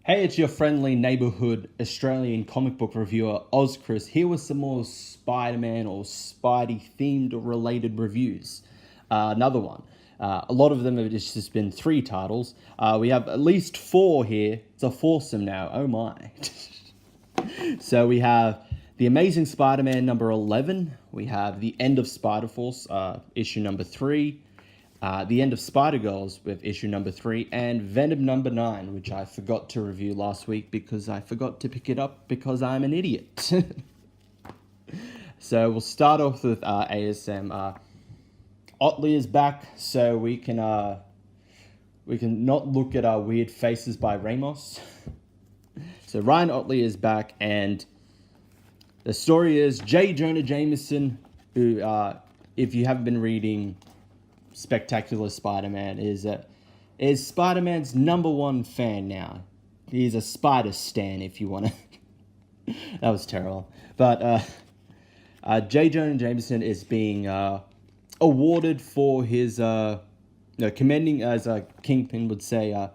Hey, it's your friendly neighborhood Australian comic book reviewer, Chris, here with some more Spider-Man or Spidey-themed or related reviews. Another one. A lot of them have just been 3 titles. We have at least 4 here. It's a foursome now. Oh my. So we have The Amazing Spider-Man number 11. We have The End of Spider-Force, issue number 3. The End of Spider-Girls with issue number 3, and Venom number 9, which I forgot to review last week because I forgot to pick it up because I'm an idiot. So we'll start off with ASM. Otley is back, so we can not look at our weird faces by Ramos. So Ryan Otley is back, and the story is Jonah Jameson, who, if you haven't been reading Spectacular Spider-Man, is Spider-Man's #1 fan now. He's a Spider Stan, if you want to. That was terrible. But Jonah Jameson is being awarded for his commending, as Kingpin would say,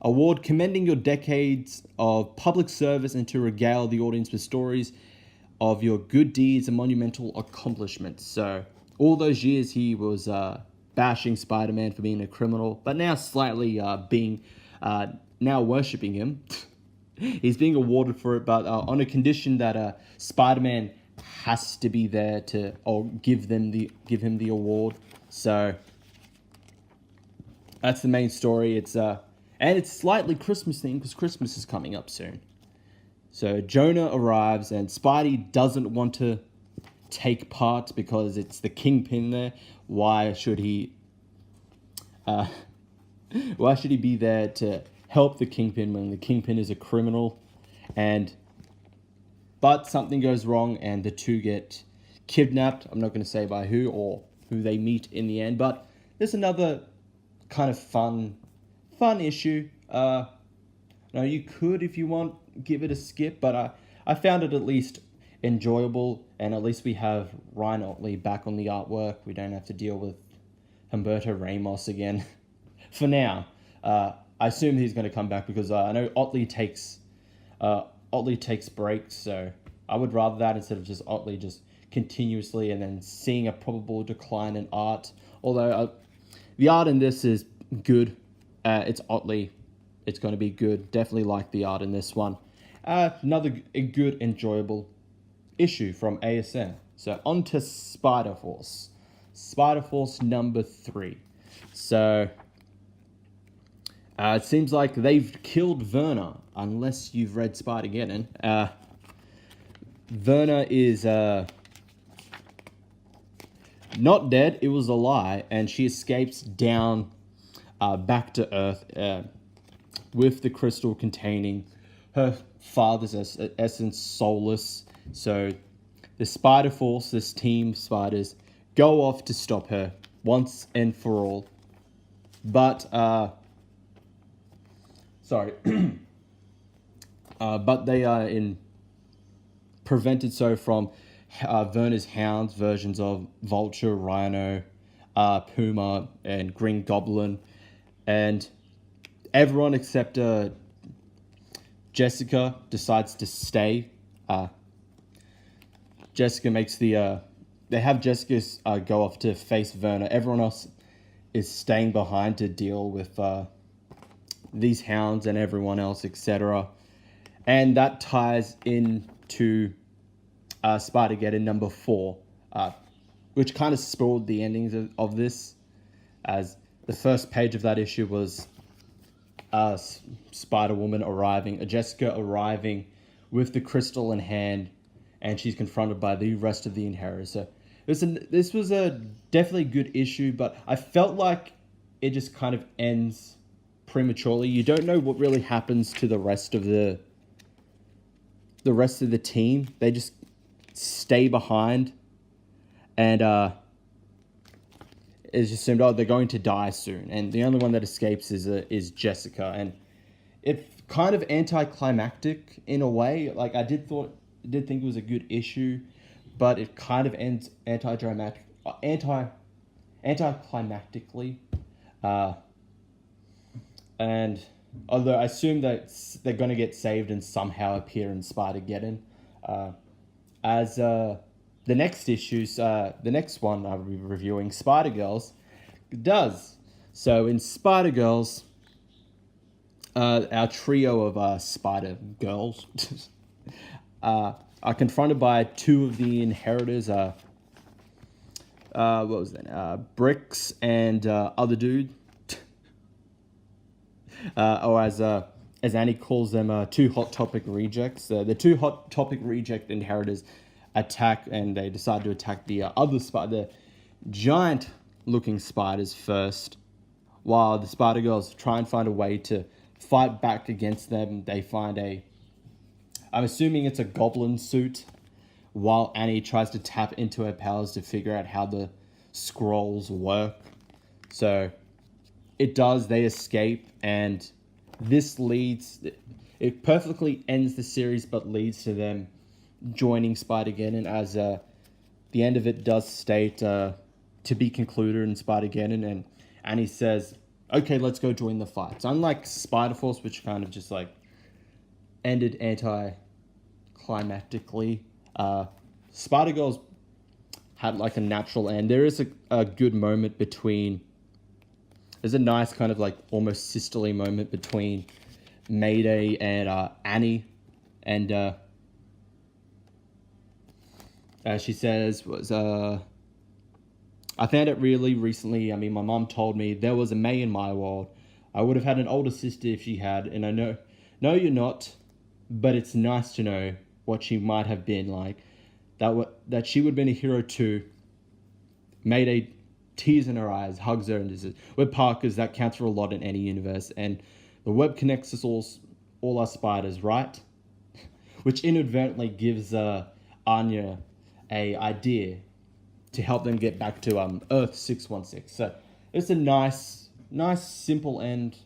award commending your decades of public service and to regale the audience with stories of your good deeds and monumental accomplishments. So all those years he was bashing Spider-Man for being a criminal, but now slightly now worshipping him. He's being awarded for it, but on a condition that Spider-Man has to be there to give him the award. So that's the main story. It's slightly Christmas themed because Christmas is coming up soon. So Jonah arrives, and Spidey doesn't want to take part because it's the Kingpin there. Why should he be there to help the Kingpin when the Kingpin is a criminal? But something goes wrong and the two get kidnapped. I'm not going to say by who or who they meet in the end, but there's another kind of fun issue. You could, if you want, give it a skip, but I found it at least enjoyable, and at least we have Ryan Otley back on the artwork. We don't have to deal with Humberto Ramos again for now. I assume he's going to come back because I know Otley takes breaks, so I would rather that instead of just Otley just continuously and then seeing a probable decline in art. Although the art in this is good. It's Otley. It's going to be good. Definitely like the art in this one. Another good, enjoyable issue from ASM. So on to Spider-Force. Spider-Force number 3. So it seems like they've killed Werner, unless you've read Spider-Geddon. Werner is not dead. It was a lie, and she escapes down back to Earth with the crystal containing her father's essence, Solus. So the Spider-Force, this team spiders, go off to stop her once and for all. But but they are prevented so from Werner's hounds, versions of Vulture, Rhino, Puma, and Green Goblin, and everyone except Jessica decides to stay. Jessica makes they have Jessica go off to face Werner. Everyone else is staying behind to deal with these hounds and everyone else, etc. And that ties into Spider-Geddon number 4, which kind of spoiled the endings of this, as the first page of that issue was Spider-Woman arriving, Jessica arriving with the crystal in hand, and she's confronted by the rest of the Inheritors. So this was a definitely good issue, but I felt like it just kind of ends prematurely. You don't know what really happens to the rest of the team. They just stay behind, and it's just assumed, they're going to die soon, and the only one that escapes is Jessica, and it's kind of anticlimactic in a way. Like I did think it was a good issue, but it kind of ends anticlimactically, and although I assume that they're going to get saved and somehow appear in Spider-Geddon. As the next issues, the next one I'll be reviewing, Spider-Girls, does. So in Spider-Girls, our trio of Spider-Girls are confronted by two of the inheritors, what was that? Bricks and other dude, or as Annie calls them, two Hot Topic rejects. The two Hot Topic reject inheritors attack, and they decide to attack the other spider, the giant-looking spiders first, while the Spider-Girls try and find a way to fight back against them. They find I'm assuming it's a goblin suit, while Annie tries to tap into her powers to figure out how the scrolls work. So it does, they escape, and this leads, it perfectly ends the series, but leads to them joining Spider-Geddon, as the end of it does state to be concluded in Spider-Geddon, and Annie says, okay, let's go join the fight. So unlike Spider-Force, which kind of just like ended anticlimactically, Spider-Girls had like a natural end. There is a good moment between, there's a nice kind of like almost sisterly moment between Mayday and Annie, and she says, I found it really recently. I mean, my mom told me there was a May in my world. I would have had an older sister if she had, and I know, no, you're not, but it's nice to know what she might have been like. That she would have been a hero too. Mayday, tears in her eyes, hugs her, and says, we're Parkers, that counts for a lot in any universe, and the web connects us all our spiders, right? Which inadvertently gives Anya a idea to help them get back to Earth 616. So it's a nice, simple end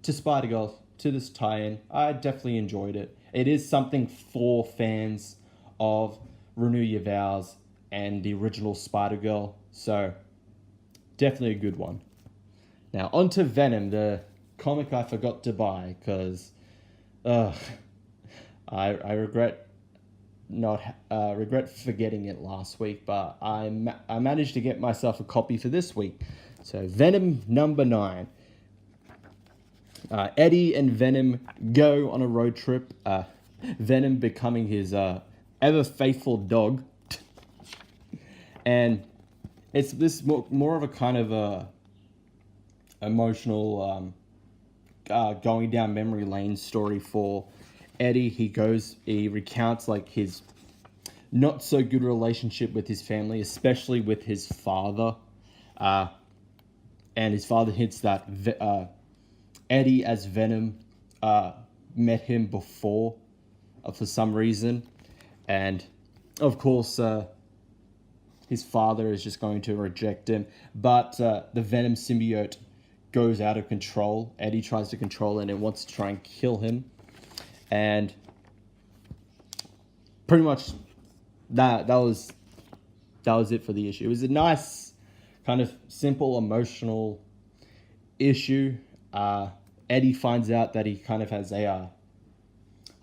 to Spider-Girl, to this tie-in. I definitely enjoyed it. It is something for fans of Renew Your Vows and the original Spider-Girl. So definitely a good one. Now on to Venom, the comic I forgot to buy because I regret forgetting it last week, but I managed to get myself a copy for this week. So Venom number 9. Eddie and Venom go on a road trip. Venom becoming his ever faithful dog, and it's this more of a kind of emotional going down memory lane story for Eddie. He recounts like his not so good relationship with his family, especially with his father, and his father hints that Eddie as Venom met him before for some reason, and of course his father is just going to reject him, but the Venom symbiote goes out of control. Eddie tries to control it and wants to try and kill him, and pretty much that was it for the issue. It was a nice kind of simple emotional issue. Eddie finds out that he kind of has a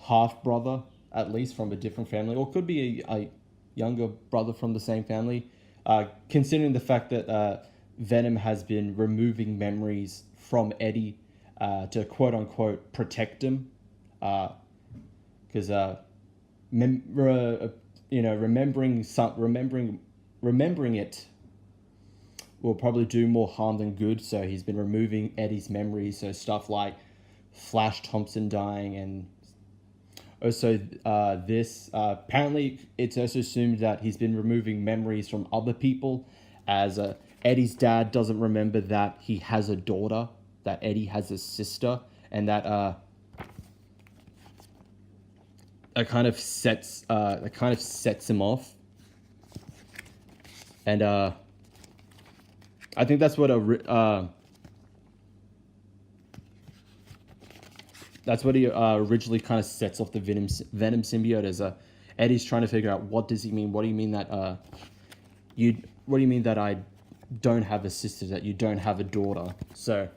half brother, at least from a different family, or could be a younger brother from the same family, considering the fact that Venom has been removing memories from Eddie to quote unquote protect him, because remembering it will probably do more harm than good. So he's been removing Eddie's memories, so stuff like Flash Thompson dying, and also apparently it's also assumed that he's been removing memories from other people, as Eddie's dad doesn't remember that he has a daughter, that Eddie has a sister, and that kind of sets him off. And I think that's what he originally kind of sets off the Venom symbiote, as Eddie's trying to figure out, what does he mean? What do you mean that what do you mean that I don't have a sister, that you don't have a daughter? So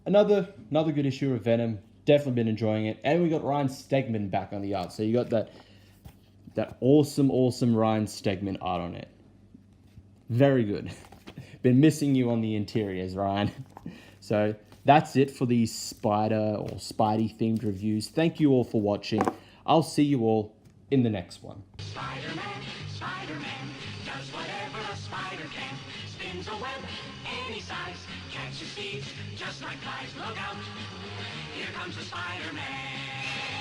another good issue of Venom. Definitely been enjoying it. And we got Ryan Stegman back on the art. So you got that awesome Ryan Stegman art on it. Very good. Been missing you on the interiors, Ryan. So that's it for these Spider or Spidey themed reviews. Thank you all for watching. I'll see you all in the next one. Spider-Man does whatever a spider can. Spins a web any size, catches thieves just like flies. Look out, here comes the Spider-Man.